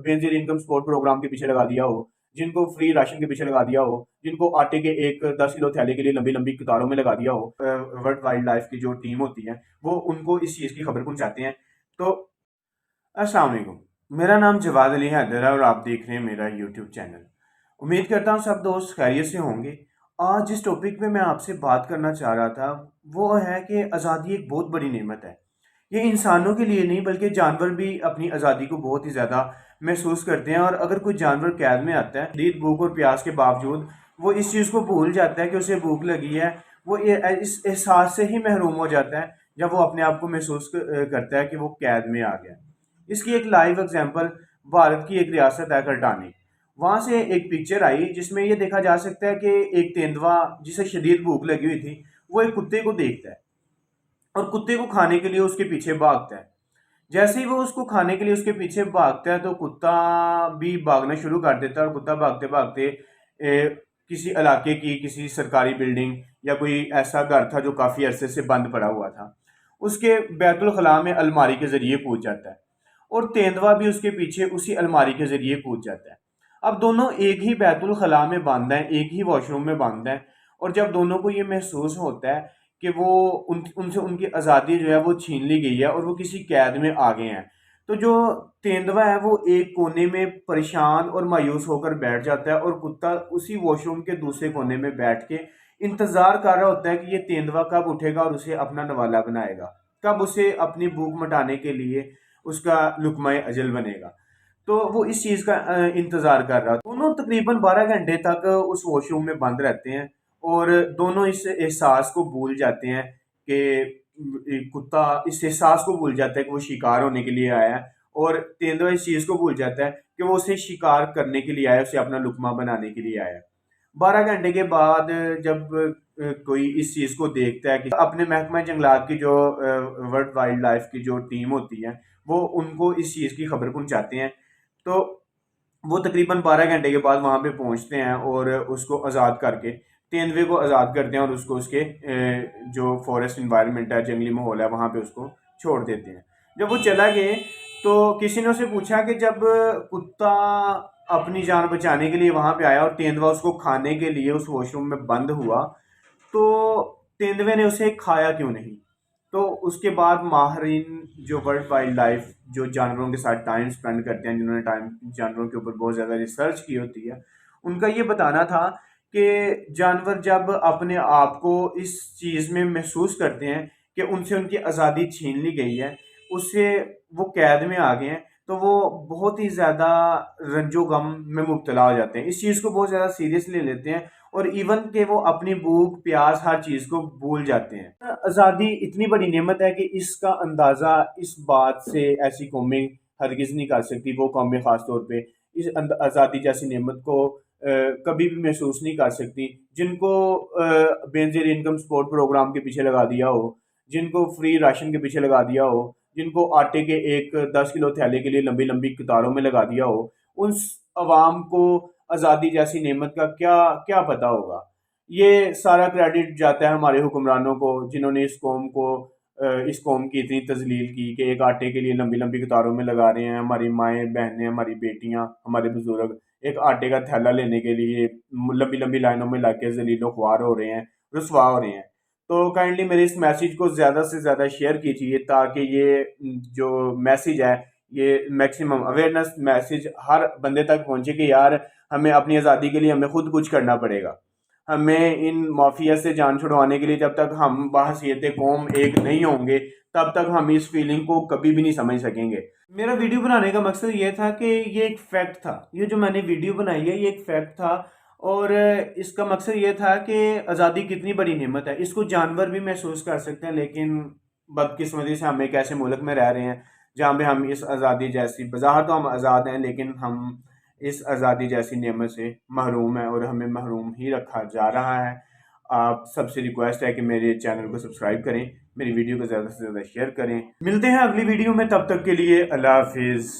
Benazir income support programme के पीछे लगा दिया हो, जिनको फ्री राशन के पीछे लगा दिया हो, जिनको आटे के एक 10 किलो थैले के लिए लंबी लंबी कतारों में लगा दिया हो, वर्ल्ड वाइल्ड लाइफ की जो टीम होती है वो उनको इस चीज़ की खबर पहुंचाते हैं। तो अस्सलाम वालेकुम, मेरा नाम जवाद अली हैदर है और आप देख रहे हैं मेरा यूट्यूब चैनल। उम्मीद करता हूँ सब दोस्त खैरियत से होंगे। आज जिस टॉपिक पे मैं आपसे बात करना चाह रहा था वो है कि आज़ादी एक बहुत बड़ी नेमत है। ये इंसानों के लिए नहीं बल्कि जानवर भी अपनी आज़ादी को बहुत ही ज़्यादा महसूस करते हैं, और अगर कोई जानवर कैद में आता है शदीद भूख और प्यास के बावजूद वो इस चीज़ को भूल जाता है कि उसे भूख लगी है। वो इस एहसास से ही महरूम हो जाता है जब वो अपने आप को महसूस करता है कि वो कैद में आ गया। इसकी एक लाइव एग्जांपल भारत की एक रियासत है करटानी। वहाँ से एक पिक्चर आई जिसमें ये देखा जा सकता है कि एक तेंदुआ जिसे शदीद भूख लगी हुई थी वो एक कुत्ते को देखता है और कुत्ते को खाने के लिए उसके पीछे भागता है। जैसे ही वो उसको खाने के लिए उसके पीछे भागता है तो कुत्ता भी भागना शुरू कर देता है, और कुत्ता भागते भागते किसी इलाके की किसी सरकारी बिल्डिंग या कोई ऐसा घर था जो काफ़ी अरसे से बंद पड़ा हुआ था, उसके बैतुल खला में अलमारी के ज़रिए कूद जाता है, और तेंदुआ भी उसके पीछे उसी अलमारी के ज़रिए कूद जाता है। अब दोनों एक ही बैतुल खला में बंद हैं, एक ही वॉशरूम में बंद हैं, और जब दोनों को ये महसूस होता है कि वो उनसे उनकी आज़ादी जो है वो छीन ली गई है और वो किसी कैद में आ गए हैं, तो जो तेंदुआ है वो एक कोने में परेशान और मायूस होकर बैठ जाता है, और कुत्ता उसी वॉशरूम के दूसरे कोने में बैठ के इंतज़ार कर रहा होता है कि ये तेंदुआ कब उठेगा और उसे अपना नवाला बनाएगा, कब उसे अपनी भूख मिटाने के लिए उसका लुक्मा अजल बनेगा। तो वो इस चीज़ का इंतज़ार कर रहा। दोनों तकरीबन 12 घंटे तक उस वॉशरूम में बंद रहते हैं, और दोनों इस एहसास को भूल जाते हैं कि कुत्ता इस एहसास को भूल जाता है कि वो शिकार होने के लिए आया है, और तेंदुआ इस चीज़ को भूल जाता है कि वो उसे शिकार करने के लिए आया है, उसे अपना लुक्मा बनाने के लिए आया है। 12 घंटे के बाद जब कोई इस चीज़ को देखता है कि अपने महकमा जंगलात की जो वर्ल्ड वाइल्ड लाइफ की जो टीम होती है वो उनको इस चीज़ की खबर पहुंचाते हैं, तो वो तकरीबन 12 घंटे के बाद वहाँ पे पहुँचते हैं और उसको आज़ाद करके तेंदुए को आज़ाद करते हैं, और उसको उसके जो फॉरेस्ट इन्वायरमेंट है, जंगली माहौल है, वहाँ पे उसको छोड़ देते हैं। जब वो चला गए तो किसी ने उससे पूछा कि जब कुत्ता अपनी जान बचाने के लिए वहाँ पे आया और तेंदुआ उसको खाने के लिए उस वॉशरूम में बंद हुआ, तो तेंदुए ने उसे खाया क्यों नहीं? तो उसके बाद माहरीन जो वर्ल्ड वाइल्ड लाइफ जो जानवरों के साथ टाइम स्पेंड करते हैं, जिन्होंने टाइम जानवरों के ऊपर बहुत ज़्यादा रिसर्च की होती है, उनका ये बताना था कि जानवर जब अपने आप को इस चीज़ में महसूस करते हैं कि उनसे उनकी आज़ादी छीन ली गई है, उससे वो कैद में आ गए हैं, तो वो बहुत ही ज़्यादा रंजो गम में मुब्तला हो जाते हैं, इस चीज़ को बहुत ज़्यादा सीरियसली लेते हैं, और इवन के वो अपनी भूख प्यास हर चीज़ को भूल जाते हैं। आज़ादी इतनी बड़ी नेमत है कि इसका अंदाज़ा इस बात से ऐसी कौमें हरगिज़ नहीं कर सकती, वो कौमें ख़ास तौर पे इस आज़ादी जैसी नेमत को कभी भी महसूस नहीं कर सकती, जिनको बेनज़ीर इनकम सपोर्ट प्रोग्राम के पीछे लगा दिया हो, जिनको फ्री राशन के पीछे लगा दिया हो, जिनको आटे के एक 10 किलो थैले के लिए लंबी लंबी कतारों में लगा दिया हो, उन अवाम को आज़ादी जैसी नेमत का क्या क्या पता होगा। ये सारा क्रेडिट जाता है हमारे हुक्मरानों को, जिन्होंने इस कौम की इतनी तजलील की कि एक आटे के लिए लंबी लंबी कतारों में लगा रहे हैं। हमारी माएँ बहनें, हमारी बेटियां, हमारे बुजुर्ग एक आटे का थैला लेने के लिए लंबी लंबी लाइनों में लग के जलीलो ख्वार हो रहे हैं, रुसवा हो रहे हैं। तो काइंडली मेरे इस मैसेज को ज़्यादा से ज़्यादा शेयर कीजिए, ताकि ये जो मैसेज है ये मैक्सिमम अवेयरनेस मैसेज हर बंदे तक पहुंचे कि यार हमें अपनी आज़ादी के लिए हमें खुद कुछ करना पड़ेगा। हमें इन माफिया से जान छुड़वाने के लिए जब तक हम बाहसियत कौम एक नहीं होंगे तब तक हम इस फीलिंग को कभी भी नहीं समझ सकेंगे। मेरा वीडियो बनाने का मकसद ये था कि ये एक फैक्ट था, ये जो मैंने वीडियो बनाई है ये एक फैक्ट था, और इसका मकसद ये था कि आज़ादी कितनी बड़ी नेमत है, इसको जानवर भी महसूस कर सकते हैं, लेकिन बदकिस्मती से हम एक ऐसे मुल्क में रह रहे हैं जहाँ पे हम इस आज़ादी जैसी, बज़ाहिर तो हम आज़ाद हैं लेकिन हम इस आज़ादी जैसी नेमत से महरूम है, और हमें महरूम ही रखा जा रहा है। आप सबसे रिक्वेस्ट है कि मेरे चैनल को सब्सक्राइब करें, मेरी वीडियो को ज़्यादा से ज़्यादा शेयर करें। मिलते हैं अगली वीडियो में, तब तक के लिए अल्लाह हाफिज़।